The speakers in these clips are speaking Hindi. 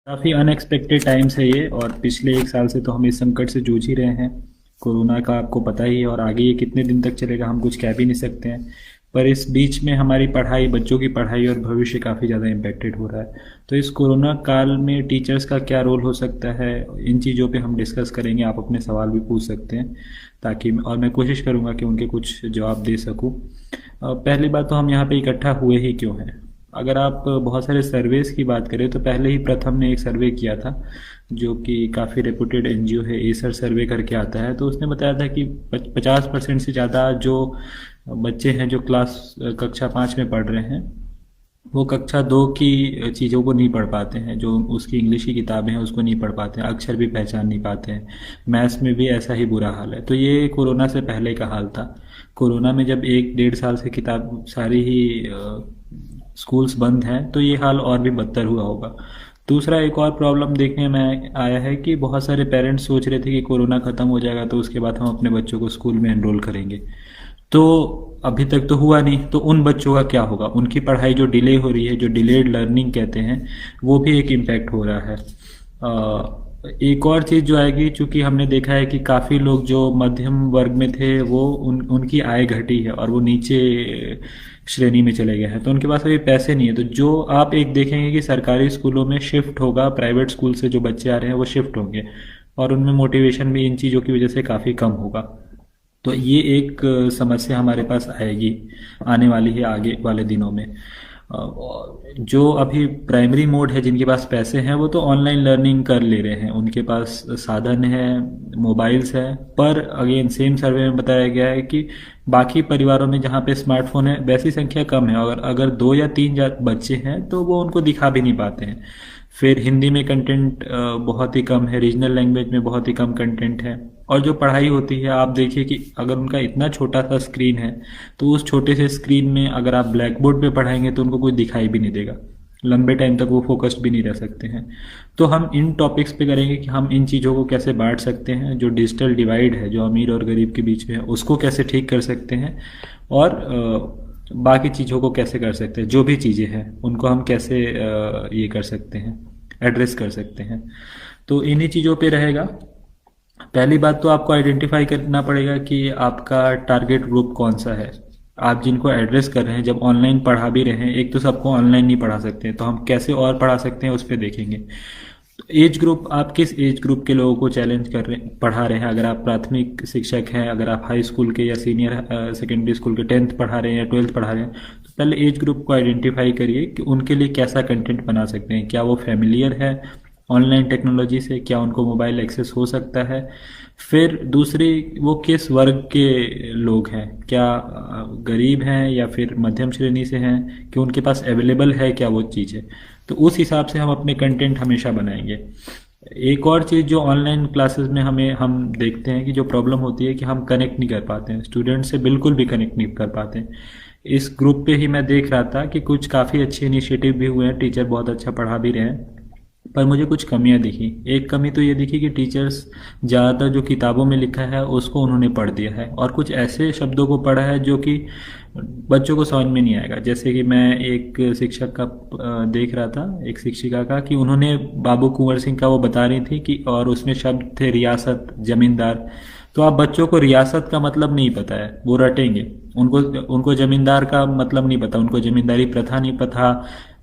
काफ़ी अनएक्सपेक्टेड टाइम्स है ये। और पिछले एक साल से तो हम इस संकट से जूझ ही रहे हैं। कोरोना का आपको पता ही है, और आगे ये कितने दिन तक चलेगा हम कुछ कह भी नहीं सकते हैं। पर इस बीच में हमारी पढ़ाई, बच्चों की पढ़ाई और भविष्य काफ़ी ज़्यादा इम्पेक्टेड हो रहा है। तो इस कोरोना काल में टीचर्स का क्या रोल हो सकता है, इन चीज़ों पे हम डिस्कस करेंगे। आप अपने सवाल भी पूछ सकते हैं, ताकि और मैं कोशिश करूँगा कि उनके कुछ जवाब दे सकूँ। पहली बात तो हम यहाँ पे इकट्ठा हुए ही क्यों हैं। अगर आप बहुत सारे सर्वेस की बात करें तो पहले ही प्रथम ने एक सर्वे किया था, जो कि काफ़ी रेपुटेड एनजीओ है, एसर सर्वे करके आता है। तो उसने बताया था कि 50% से ज़्यादा जो बच्चे हैं जो कक्षा 5 में पढ़ रहे हैं, वो कक्षा 2 की चीज़ों को नहीं पढ़ पाते हैं। जो उसकी इंग्लिश की किताबें हैं उसको नहीं पढ़ पाते हैं, अक्षर भी पहचान नहीं पाते हैं। मैथ्स में भी ऐसा ही बुरा हाल है। तो ये कोरोना से पहले का हाल था। कोरोना में जब 1 डेढ़ साल से किताब सारी ही स्कूल्स बंद हैं, तो ये हाल और भी बदतर हुआ होगा। दूसरा एक और प्रॉब्लम देखने में आया है कि बहुत सारे पेरेंट्स सोच रहे थे कि कोरोना ख़त्म हो जाएगा तो उसके बाद हम अपने बच्चों को स्कूल में एनरोल करेंगे। तो अभी तक तो हुआ नहीं, तो उन बच्चों का क्या होगा। उनकी पढ़ाई जो डिले हो रही है, जो डिलेड लर्निंग कहते हैं, वो भी एक इम्पैक्ट हो रहा है। एक और चीज़ जो आएगी, चूंकि हमने देखा है कि काफ़ी लोग जो मध्यम वर्ग में थे वो उनकी आय घटी है और वो नीचे श्रेणी में चले गए हैं, तो उनके पास अभी पैसे नहीं है। तो जो आप एक देखेंगे कि सरकारी स्कूलों में शिफ्ट होगा, प्राइवेट स्कूल से जो बच्चे आ रहे हैं वो शिफ्ट होंगे, और उनमें मोटिवेशन भी इन चीज़ों की वजह से काफ़ी कम होगा। तो ये एक समस्या हमारे पास आएगी, आने वाली है आगे वाले दिनों में। जो अभी प्राइमरी मोड है, जिनके पास पैसे हैं वो तो ऑनलाइन लर्निंग कर ले रहे हैं, उनके पास साधन है, मोबाइल्स है। पर अगेन सेम सर्वे में बताया गया है कि बाकी परिवारों में जहाँ पे स्मार्टफोन है वैसी संख्या कम है, और अगर 2 या 3 बच्चे हैं तो वो उनको दिखा भी नहीं पाते हैं। फिर हिंदी में कंटेंट बहुत ही कम है, रीजनल लैंग्वेज में बहुत ही कम कंटेंट है। और जो पढ़ाई होती है, आप देखिए कि अगर उनका इतना छोटा सा स्क्रीन है, तो उस छोटे से स्क्रीन में अगर आप ब्लैक बोर्ड पे पढ़ाएंगे तो उनको कुछ दिखाई भी नहीं देगा, लंबे टाइम तक वो फोकस्ड भी नहीं रह सकते हैं। तो हम इन टॉपिक्स पे करेंगे कि हम इन चीज़ों को कैसे बांट सकते हैं, जो डिजिटल डिवाइड है जो अमीर और गरीब के बीच में है उसको कैसे ठीक कर सकते हैं, और बाकी चीज़ों को कैसे कर सकते हैं, जो भी चीज़ें हैं उनको हम कैसे ये कर सकते हैं, एड्रेस कर सकते हैं। तो इन्हीं चीज़ों पे रहेगा। पहली बात तो आपको आइडेंटिफाई करना पड़ेगा कि आपका टारगेट ग्रुप कौन सा है। आप जिनको एड्रेस कर रहे हैं, जब ऑनलाइन पढ़ा भी रहे हैं, एक तो सबको ऑनलाइन नहीं पढ़ा सकते हैं, तो हम कैसे और पढ़ा सकते हैं उस पर देखेंगे। तो एज ग्रुप, आप किस एज ग्रुप के लोगों को चैलेंज कर रहे पढ़ा रहे हैं। अगर आप प्राथमिक शिक्षक हैं, अगर आप हाई स्कूल के या सीनियर सेकेंडरी स्कूल के 10th पढ़ा रहे हैं या 12th पढ़ा रहे हैं, तो पहले एज ग्रुप को आइडेंटिफाई करिए कि उनके लिए कैसा कंटेंट बना सकते हैं। क्या वो फेमिलियर है ऑनलाइन टेक्नोलॉजी से, क्या उनको मोबाइल एक्सेस हो सकता है। फिर दूसरी, वो किस वर्ग के लोग हैं, क्या गरीब हैं या फिर मध्यम श्रेणी से हैं, कि उनके पास अवेलेबल है क्या वो चीज़ें। तो उस हिसाब से हम अपने कंटेंट हमेशा बनाएंगे। एक और चीज़ जो ऑनलाइन क्लासेस में हम देखते हैं कि जो प्रॉब्लम होती है कि हम कनेक्ट नहीं कर पाते हैं, स्टूडेंट से बिल्कुल भी कनेक्ट नहीं कर पाते हैं। इस ग्रुप पे ही मैं देख रहा था कि कुछ काफ़ी अच्छे इनिशिएटिव भी हुए हैं, टीचर बहुत अच्छा पढ़ा भी रहे हैं, पर मुझे कुछ कमियां दिखी। एक कमी तो ये दिखी कि टीचर्स ज़्यादातर जो किताबों में लिखा है उसको उन्होंने पढ़ दिया है, और कुछ ऐसे शब्दों को पढ़ा है जो कि बच्चों को समझ में नहीं आएगा। जैसे कि मैं एक शिक्षक का देख रहा था, एक शिक्षिका का, कि उन्होंने बाबू कुंवर सिंह का वो बता रही थी कि, और उसमें शब्द थे रियासत, जमींदार। तो आप बच्चों को रियासत का मतलब नहीं पता है, वो रटेंगे। उनको उनको जमींदार का मतलब नहीं पता, उनको जमींदारी प्रथा नहीं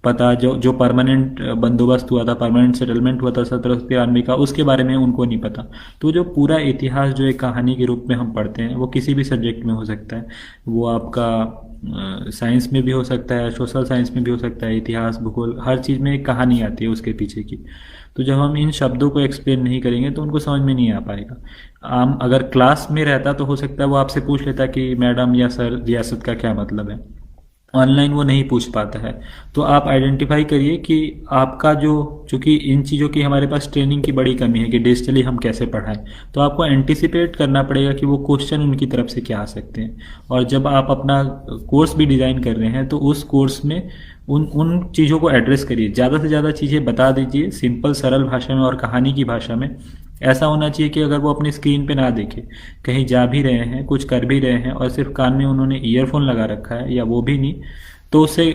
पता जो जो परमानेंट बंदोबस्त हुआ था, परमानेंट सेटलमेंट हुआ था 1793 का, उसके बारे में उनको नहीं पता। तो जो पूरा इतिहास जो एक कहानी के रूप में हम पढ़ते हैं, वो किसी भी सब्जेक्ट में हो सकता है। वो आपका साइंस में भी हो सकता है, सोशल साइंस में भी हो सकता है, इतिहास, भूगोल, हर चीज़ में एक कहानी आती है उसके पीछे की। तो जब हम इन शब्दों को एक्सप्लेन नहीं करेंगे तो उनको समझ में नहीं आ पाएगा। आम अगर क्लास में रहता तो हो सकता है वो आपसे पूछ लेता कि मैडम या सर, रियासत का क्या मतलब है। ऑनलाइन वो नहीं पूछ पाता है। तो आप आइडेंटिफाई करिए कि आपका जो, चूंकि इन चीज़ों की हमारे पास ट्रेनिंग की बड़ी कमी है कि डिजिटली हम कैसे पढ़ाएं, तो आपको एंटिसिपेट करना पड़ेगा कि वो क्वेश्चन उनकी तरफ से क्या आ सकते हैं। और जब आप अपना कोर्स भी डिज़ाइन कर रहे हैं तो उस कोर्स में उन उन चीज़ों को एड्रेस करिए, ज़्यादा से ज़्यादा चीज़ें बता दीजिए, सिंपल सरल भाषा में और कहानी की भाषा में। ऐसा होना चाहिए कि अगर वो अपनी स्क्रीन पे ना देखे, कहीं जा भी रहे हैं, कुछ कर भी रहे हैं, और सिर्फ कान में उन्होंने ईयरफोन लगा रखा है या वो भी नहीं, तो उससे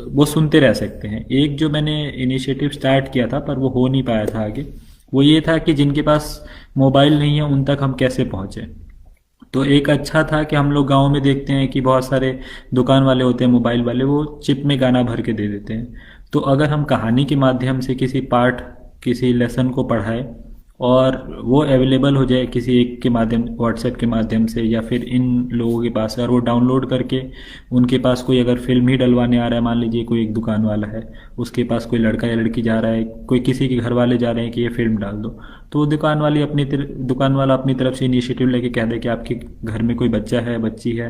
वो सुनते रह सकते हैं। एक जो मैंने इनिशिएटिव स्टार्ट किया था पर वो हो नहीं पाया था आगे, वो ये था कि जिनके पास मोबाइल नहीं है उन तक हम कैसे पहुँचे। तो एक अच्छा था कि हम लोग गांव में देखते हैं कि बहुत सारे दुकान वाले होते हैं मोबाइल वाले, वो चिप में गाना भर के दे देते हैं। तो अगर हम कहानी के माध्यम से किसी पार्ट, किसी लेसन को पढ़ाए और वो अवेलेबल हो जाए किसी एक के माध्यम, व्हाट्सएप के माध्यम से या फिर इन लोगों के पास है, और वो डाउनलोड करके उनके पास कोई अगर फिल्म ही डलवाने आ रहा है, मान लीजिए कोई एक दुकान वाला है, उसके पास कोई लड़का या लड़की जा रहा है, कोई किसी के घर वाले जा रहे हैं कि ये फिल्म डाल दो, तो वो दुकान वाला अपनी तरफ से इनिशिएटिव लेके कह दे कि आपके घर में कोई बच्चा है, बच्ची है,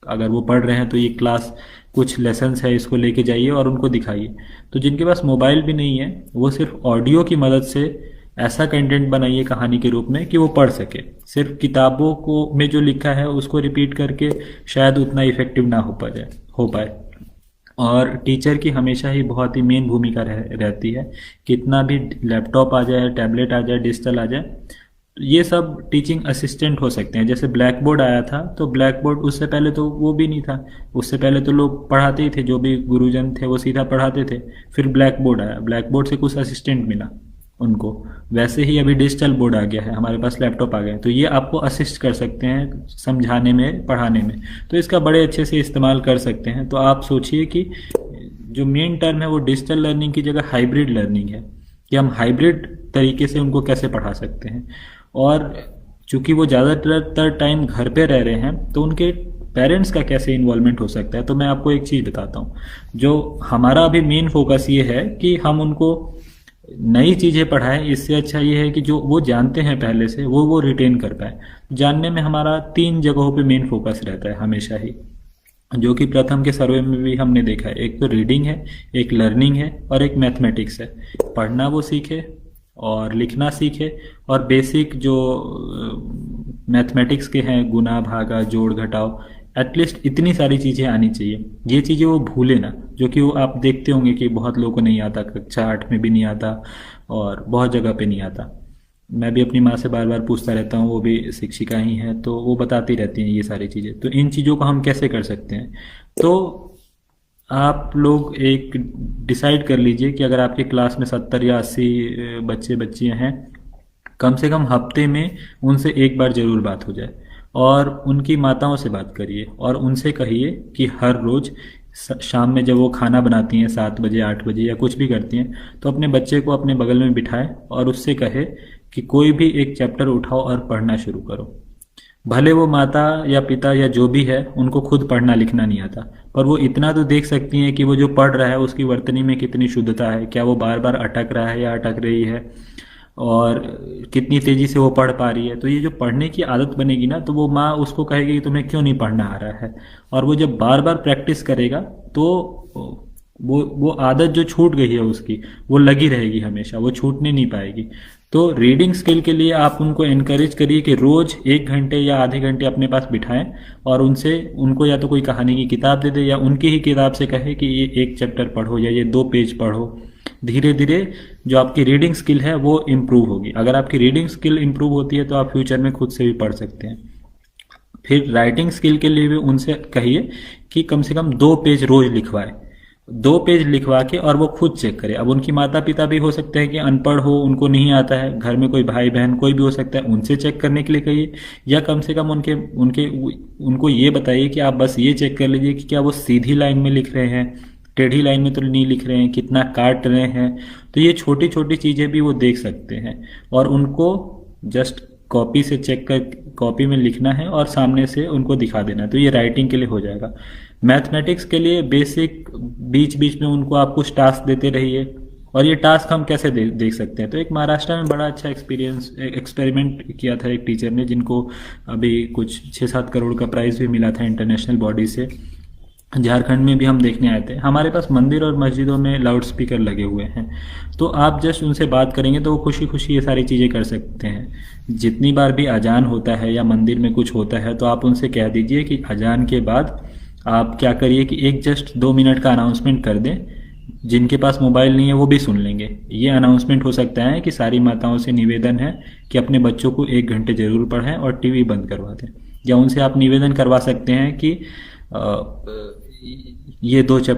अगर वो पढ़ रहे हैं तो ये क्लास कुछ लेसन्स है, इसको लेके जाइए और उनको दिखाइए। तो जिनके पास मोबाइल भी नहीं है वो सिर्फ ऑडियो की मदद से ऐसा कंटेंट बनाइए कहानी के रूप में कि वो पढ़ सके। सिर्फ किताबों को में जो लिखा है उसको रिपीट करके शायद उतना इफेक्टिव ना हो पाए। और टीचर की हमेशा ही बहुत ही मेन भूमिका रहती है। कितना भी लैपटॉप आ जाए, टैबलेट आ जाए, डिजिटल आ जाए, तो ये सब टीचिंग असिस्टेंट हो सकते हैं। जैसे ब्लैक बोर्ड आया था, तो ब्लैक बोर्ड उससे पहले तो वो भी नहीं था। उससे पहले तो लोग पढ़ाते ही थे, जो भी गुरुजन थे वो सीधा पढ़ाते थे। फिर ब्लैक बोर्ड आया, ब्लैक बोर्ड से कुछ असिस्टेंट मिला उनको। वैसे ही अभी डिजिटल बोर्ड आ गया है, हमारे पास लैपटॉप आ गया है, तो ये आपको असिस्ट कर सकते हैं समझाने में, पढ़ाने में। तो इसका बड़े अच्छे से इस्तेमाल कर सकते हैं। तो आप सोचिए कि जो मेन टर्म है वो डिजिटल लर्निंग की जगह हाइब्रिड लर्निंग है, कि हम हाइब्रिड तरीके से उनको कैसे पढ़ा सकते हैं। और चूंकि वो ज़्यादातर टाइम घर पे रह रहे हैं, तो उनके पेरेंट्स का कैसे इन्वॉल्वमेंट हो सकता है। तो मैं आपको एक चीज़ बताता हूँ, जो हमारा अभी मेन फोकस ये है कि हम उनको नई चीज़ें पढ़ाएं। इससे अच्छा ये है कि जो वो जानते हैं पहले से वो रिटेन कर पाए। जानने में हमारा 3 जगहों पे मेन फोकस रहता है हमेशा ही, जो कि प्रथम के सर्वे में भी हमने देखा है। एक तो रीडिंग है, एक लर्निंग है और एक मैथमेटिक्स है। पढ़ना वो सीखे और लिखना सीखे, और बेसिक जो मैथमेटिक्स के हैं, गुना भागा जोड़ घटाव, एटलीस्ट इतनी सारी चीज़ें आनी चाहिए। ये चीज़ें वो भूले ना, जो कि वो आप देखते होंगे कि बहुत लोगों को नहीं आता, कक्षा 8 में भी नहीं आता और बहुत जगह पे नहीं आता। मैं भी अपनी माँ से बार बार पूछता रहता हूँ, वो भी शिक्षिका ही हैं, तो वो बताती रहती हैं ये सारी चीज़ें। तो इन चीज़ों को हम कैसे कर सकते हैं, तो आप लोग एक डिसाइड कर लीजिए कि अगर आपकी क्लास में 70 या 80 बच्चे बच्चियाँ हैं, कम से कम हफ्ते में उनसे एक बार ज़रूर बात हो जाए। और उनकी माताओं से बात करिए और उनसे कहिए कि हर रोज़ शाम में जब वो खाना बनाती हैं 7 बजे 8 बजे या कुछ भी करती हैं, तो अपने बच्चे को अपने बगल में बिठाएं और उससे कहे कि कोई भी एक चैप्टर उठाओ और पढ़ना शुरू करो। भले वो माता या पिता या जो भी है उनको खुद पढ़ना लिखना नहीं आता, पर वो इतना तो देख सकती हैं कि वो जो पढ़ रहा है उसकी वर्तनी में कितनी शुद्धता है, क्या वो बार बार अटक रहा है या अटक रही है, और कितनी तेज़ी से वो पढ़ पा रही है। तो ये जो पढ़ने की आदत बनेगी ना, तो वो माँ उसको कहेगी कि तुम्हें क्यों नहीं पढ़ना आ रहा है। और वो जब बार बार प्रैक्टिस करेगा तो वो आदत जो छूट गई है उसकी, वो लगी रहेगी हमेशा, वो छूटने नहीं पाएगी। तो रीडिंग स्किल के लिए आप उनको इनकरेज करिए कि रोज़ 1 घंटे या आधे घंटे अपने पास बिठाएं और उनको या तो कोई कहानी की किताब दे दे या उनकी ही किताब से कहे कि ये एक चैप्टर पढ़ो या ये 2 पेज पढ़ो। धीरे धीरे जो आपकी रीडिंग स्किल है वो इम्प्रूव होगी। अगर आपकी रीडिंग स्किल इम्प्रूव होती है तो आप फ्यूचर में खुद से भी पढ़ सकते हैं। फिर राइटिंग स्किल के लिए भी उनसे कहिए कि कम से कम 2 पेज रोज लिखवाए, 2 पेज लिखवा के, और वो खुद चेक करे। अब उनकी माता पिता भी हो सकते हैं कि अनपढ़ हो, उनको नहीं आता है, घर में कोई भाई बहन कोई भी हो सकता है, उनसे चेक करने के लिए कहिए। या कम से कम उनको ये बताइए कि आप बस ये चेक कर लीजिए कि क्या वो सीधी लाइन में लिख रहे हैं, टेढ़ी लाइन में तो नहीं लिख रहे हैं, कितना काट रहे हैं। तो ये छोटी छोटी चीज़ें भी वो देख सकते हैं, और उनको जस्ट कॉपी से चेक कर, कॉपी में लिखना है और सामने से उनको दिखा देना है। तो ये राइटिंग के लिए हो जाएगा। मैथमेटिक्स के लिए बेसिक बीच बीच में उनको आप कुछ टास्क देते रहिए। और ये टास्क हम कैसे देख सकते हैं, तो एक महाराष्ट्र में बड़ा अच्छा एक्सपेरिमेंट किया था एक टीचर ने, जिनको अभी कुछ 6-7 करोड़ का प्राइज़ भी मिला था इंटरनेशनल बॉडी से। झारखंड में भी हम देखने आए थे। हमारे पास मंदिर और मस्जिदों में लाउड स्पीकर लगे हुए हैं, तो आप जस्ट उनसे बात करेंगे तो वो खुशी खुशी ये सारी चीज़ें कर सकते हैं। जितनी बार भी अजान होता है या मंदिर में कुछ होता है, तो आप उनसे कह दीजिए कि अजान के बाद आप क्या करिए कि एक जस्ट 2 मिनट का अनाउंसमेंट कर दें। जिनके पास मोबाइल नहीं है वो भी सुन लेंगे। ये अनाउंसमेंट हो सकता है कि सारी माताओं से निवेदन है कि अपने बच्चों को 1 घंटे ज़रूर पढ़ाएं और टीवी बंद करवा दें। या उनसे आप निवेदन करवा सकते हैं कि ये दो